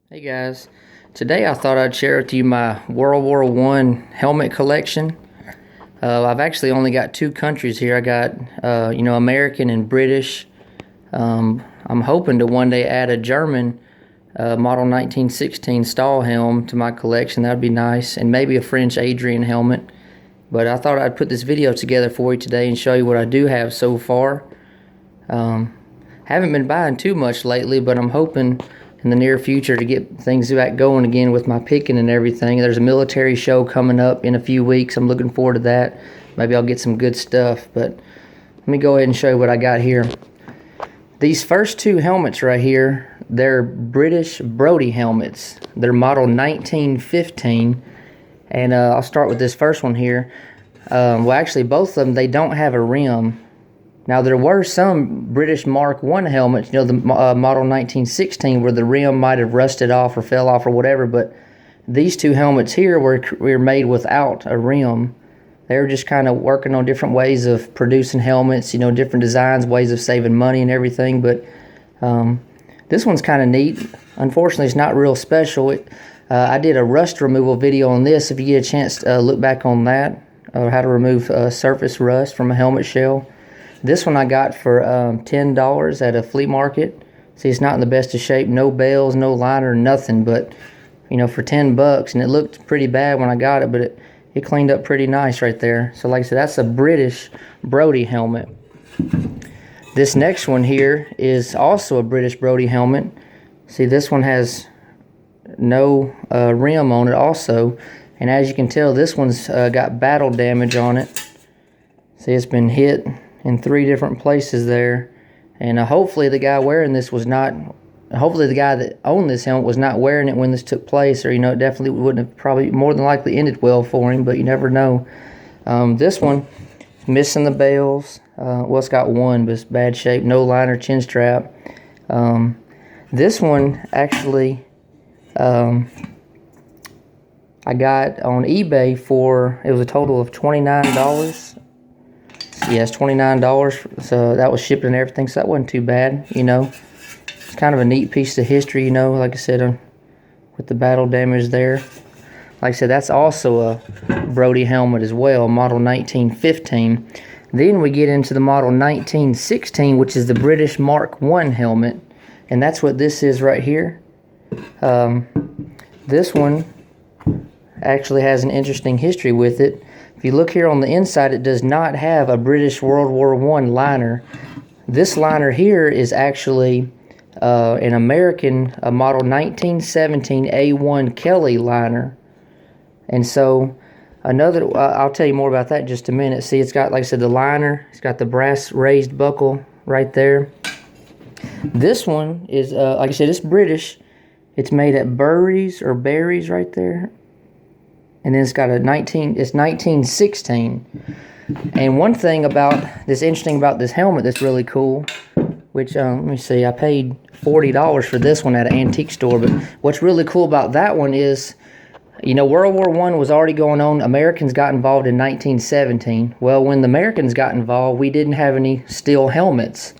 Hey guys, today I thought I'd share with you my World War I helmet collection. I've actually only got two countries here. I got, American and British. I'm hoping to one day add a German model 1916 Stahlhelm to my collection. That'd be nice, and maybe a French Adrian helmet. But I thought I'd put this video together for you today and show you what I do have so far. Haven't been buying too much lately, but I'm hoping in the near future to get things back going again with my picking and everything. There's a military show coming up in a few weeks. I'm looking forward to that. Maybe I'll get some good stuff, but let me go ahead and show you what I got here. These first two helmets right here, they're British Brodie helmets. They're model 1915, and I'll start with this first one here. Well, actually, both of them, they don't have a rim. Now, there were some British Mark I helmets, the model 1916, where the rim might have rusted off or fell off or whatever, but these two helmets here were made without a rim. They were just kind of working on different ways of producing helmets, different designs, ways of saving money and everything, but this one's kind of neat. Unfortunately, it's not real special. I did a rust removal video on this. If you get a chance to look back on that, how to remove surface rust from a helmet shell. This one I got for $10 at a flea market. See, it's not in the best of shape. No bells, no liner, nothing. But, for $10, and it looked pretty bad when I got it, but it cleaned up pretty nice right there. So, like I said, that's a British Brodie helmet. This next one here is also a British Brodie helmet. See, this one has no rim on it also. And as you can tell, this one's got battle damage on it. See, it's been hit in 3 different places there, and hopefully the guy wearing this hopefully the guy that owned this helmet was not wearing it when this took place, or it definitely wouldn't have probably more than likely ended well for him, but you never know. This one, missing the bells, well, it's got one, but it's bad shape, no liner, chin strap. This one actually I got on eBay for, it was a total of $29. Yes, $29, so that was shipping and everything, so that wasn't too bad, It's kind of a neat piece of history, like I said, with the battle damage there. Like I said, that's also a Brodie helmet as well, model 1915. Then we get into the model 1916, which is the British Mark I helmet, and that's what this is right here. This one actually has an interesting history with it. If you look here on the inside, it does not have a British World War I liner. This liner here is actually an American model 1917 A1 Kelly liner. And so I'll tell you more about that in just a minute. See, it's got, like I said, the liner. It's got the brass raised buckle right there. This one is, like I said, it's British. It's made at Barry's right there. And then it's got it's 1916. And one thing that's interesting about this helmet that's really cool, which, let me see, I paid $40 for this one at an antique store, but what's really cool about that one is, World War I was already going on. Americans got involved in 1917. Well, when the Americans got involved, we didn't have any steel helmets.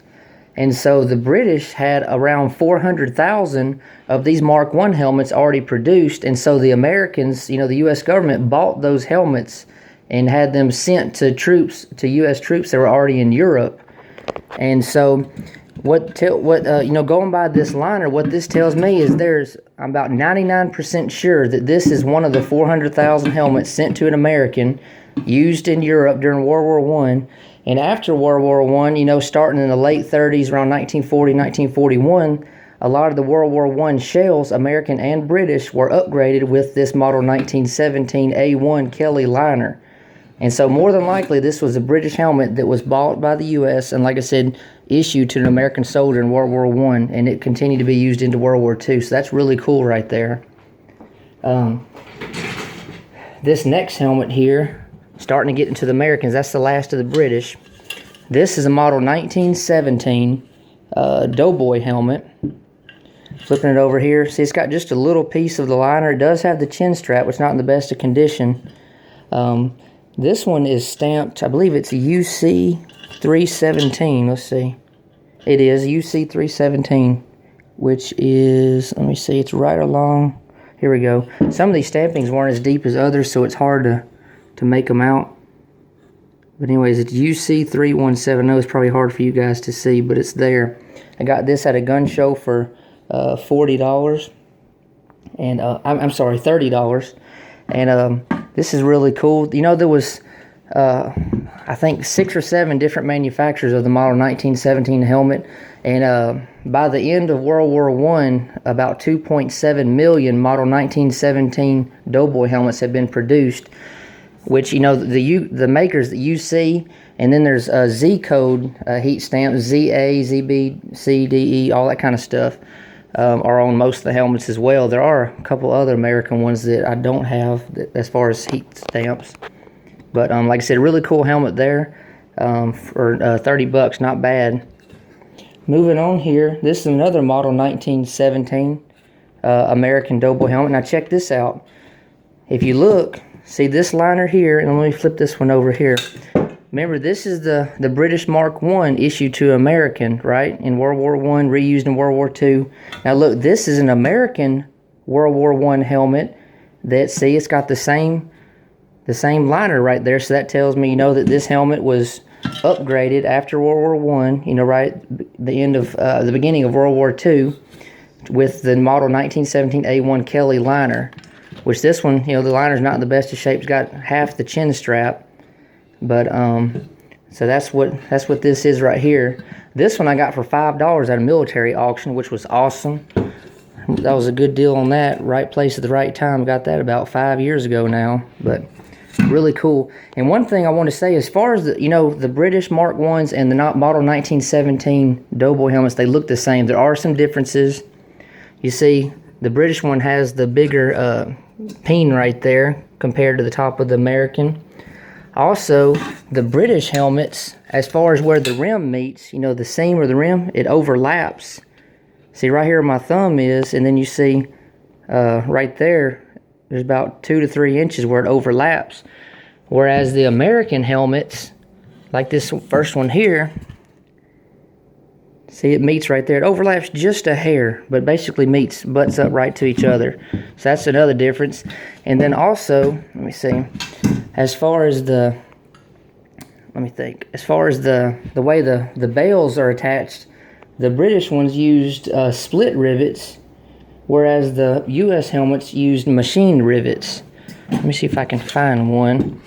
And so the British had around 400,000 of these Mark I helmets already produced. And so the Americans, the U.S. government bought those helmets and had them sent to U.S. troops that were already in Europe. And so going by this liner, what this tells me is I'm about 99% sure that this is one of the 400,000 helmets sent to an American used in Europe during World War I. And after World War I, starting in the late 30s, around 1940, 1941, a lot of the World War I shells, American and British, were upgraded with this model 1917 A1 Kelly liner. And so more than likely, this was a British helmet that was bought by the U.S. and, like I said, issued to an American soldier in World War I, and it continued to be used into World War II. So that's really cool right there. This next helmet here, starting to get into the Americans, that's the last of the British. This is a model 1917 Doughboy helmet. Flipping it over here, see, it's got just a little piece of the liner. It does have the chin strap, which is not in the best of condition. This one is stamped, I believe it's UC 317. Let's see. It is UC 317. which is, let me see, it's right along. Here we go. Some of these stampings weren't as deep as others, so it's hard to make them out. But anyways, it's UC3170. It's probably hard for you guys to see, but it's there. I got this at a gun show for $40. And I'm sorry, $30. And this is really cool. You know, there was, I think, 6 or 7 different manufacturers of the model 1917 helmet. And by the end of World War I, about 2.7 million model 1917 Doughboy helmets have been produced, which, you know, the makers that you see, and then there's a Z code heat stamp, ZA, ZB, CDE, all that kind of stuff are on most of the helmets as well. There are a couple other American ones that I don't have as far as heat stamps. But like I said, really cool helmet there for $30, not bad. Moving on here, this is another model 1917 American Doughboy helmet. Now check this out. If you look, see this liner here, and let me flip this one over here. Remember, this is the British Mark I issued to American, right? In World War I, reused in World War II. Now look, this is an American World War I helmet that, see, it's got the same liner right there. So that tells me, you know, that this helmet was upgraded after World War I, you know, right, the beginning of World War II, with the model 1917 A1 Kelly liner, which this one, you know, the liner's not in the best of shape. It's got half the chin strap, but so that's what this is right here. This one I got for $5 at a military auction, which was awesome. That was a good deal on that. Right place at the right time. Got that about 5 years ago now, but really cool. And one thing I want to say, as far as the, you know, the British Mark I's and the model 1917 Doughboy helmets, they look the same. There are some differences. You see, the British one has the bigger peen right there compared to the top of the American. Also, the British helmets, as far as where the rim meets, you know, the seam or the rim, it overlaps. See, right here where my thumb is, and then you see right there, there's about 2 to 3 inches where it overlaps. Whereas the American helmets, like this first one here, see, it meets right there. It overlaps just a hair, but basically butts up right to each other. So that's another difference. And then also, let me see, as far as the, as far as the way the bails are attached, the British ones used split rivets, whereas the U.S. helmets used machined rivets. Let me see if I can find one,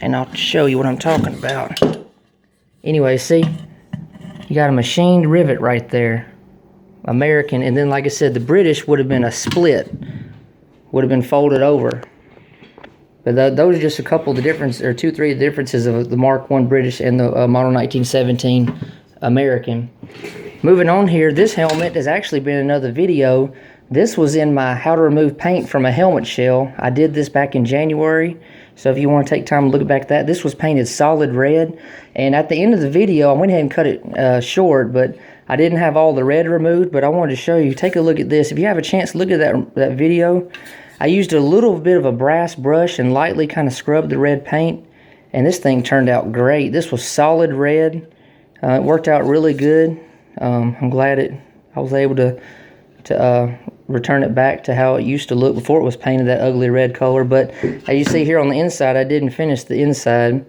and I'll show you what I'm talking about. Anyway, see, you got a machined rivet right there, American, and then, like I said, the British would have been a split, would have been folded over. But those are just a couple of the differences, or 2, 3 differences of the Mark I British and the model 1917 American. Moving on here, this helmet has actually been another video. This was in my how to remove paint from a helmet shell. I did this back in January, so if you want to take time to look back at that, this was painted solid red. And at the end of the video, I went ahead and cut it short, but I didn't have all the red removed, but I wanted to show you. Take a look at this. If you have a chance, look at that video. I used a little bit of a brass brush and lightly kind of scrubbed the red paint, and this thing turned out great. This was solid red. It worked out really good. I'm glad I was able to return it back to how it used to look before it was painted that ugly red color. But as you see here on the inside, I didn't finish the inside.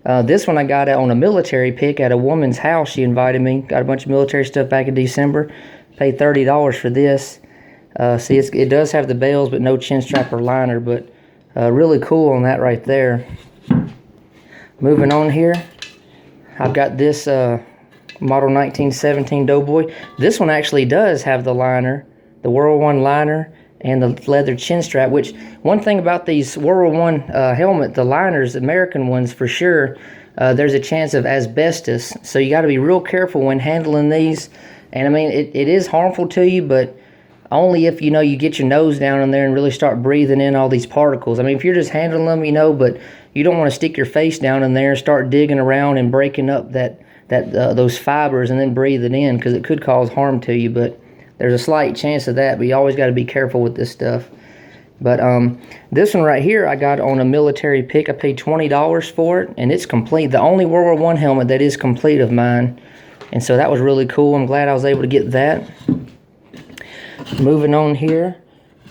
This one I got on a military pick at a woman's house. She invited me. Got a bunch of military stuff back in December. Paid $30 for this. See, it does have the bails, but no chin strap or liner. But really cool on that right there. Moving on here, I've got this model 1917 Doughboy. This one actually does have the liner, the World War I liner, and the leather chin strap, which one thing about these World War I helmet, the liners, American ones for sure, there's a chance of asbestos. So you got to be real careful when handling these. And I mean, it is harmful to you, but only if, you know, you get your nose down in there and really start breathing in all these particles. I mean, if you're just handling them, you know, but you don't want to stick your face down in there and start digging around and breaking up those fibers and then breathe it in, because it could cause harm to you. But there's a slight chance of that, but you always got to be careful with this stuff. But this one right here I got on a military pick. I paid $20 for it, and it's complete. The only World War I helmet that is complete of mine. And so that was really cool. I'm glad I was able to get that. Moving on here.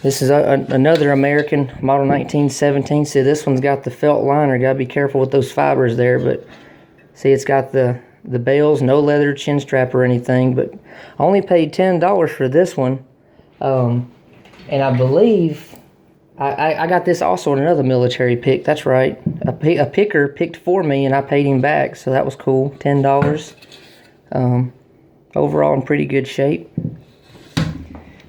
This is another American model 1917. See, this one's got the felt liner. Gotta be careful with those fibers there, but see, it's got the bales, no leather chin strap or anything, but I only paid $10 for this one. And I believe I got this also in another military pick. That's right. A picker picked for me, and I paid him back, so that was cool. $10. Overall, in pretty good shape.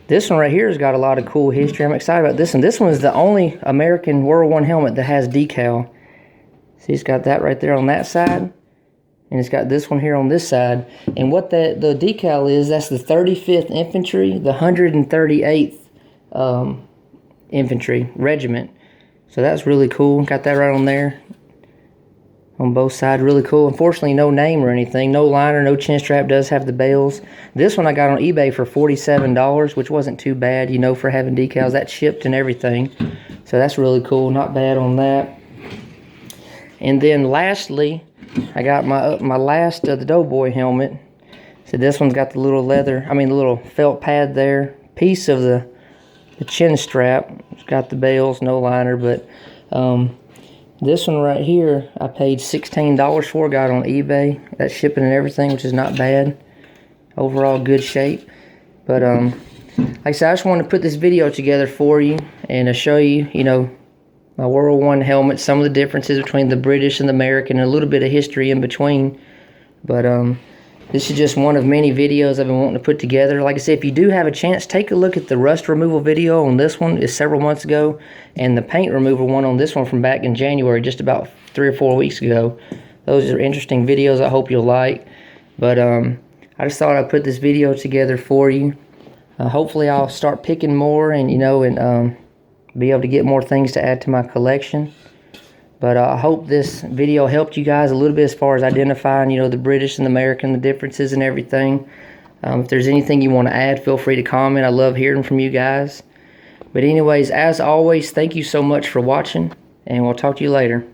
This one right here has got a lot of cool history. I'm excited about this one. This one is the only American World War I helmet that has decal. See, it's got that right there on that side, and it's got this one here on this side. And what the decal is, that's the 35th Infantry, the 138th Infantry Regiment. So that's really cool. Got that right on there. On both sides, really cool. Unfortunately, no name or anything. No liner, no chin strap. Does have the bales. This one I got on eBay for $47, which wasn't too bad, you know, for having decals. That's shipped and everything. So that's really cool. Not bad on that. And then lastly, I got my last of the Doughboy helmet. So this one's got the little leather, the little felt pad there. Piece of the chin strap. It's got the bales, no liner, but this one right here, I paid $16 for. Got it on eBay. That's shipping and everything, which is not bad. Overall, good shape. But like I said, I just wanted to put this video together for you and to show you, you know, my World War I helmet, some of the differences between the British and the American, and a little bit of history in between. But this is just one of many videos I've been wanting to put together. Like I said, if you do have a chance, take a look at the rust removal video on this one. It's several months ago. And the paint removal one on this one from back in January, just about 3 or 4 weeks ago. Those are interesting videos I hope you'll like. But I just thought I'd put this video together for you. Hopefully I'll start picking more and, you know, and be able to get more things to add to my collection. But I hope this video helped you guys a little bit as far as identifying, you know, the British and the American, the differences and everything. If there's anything you want to add, feel free to comment. I love hearing from you guys. But anyways, as always, thank you so much for watching, and we'll talk to you later.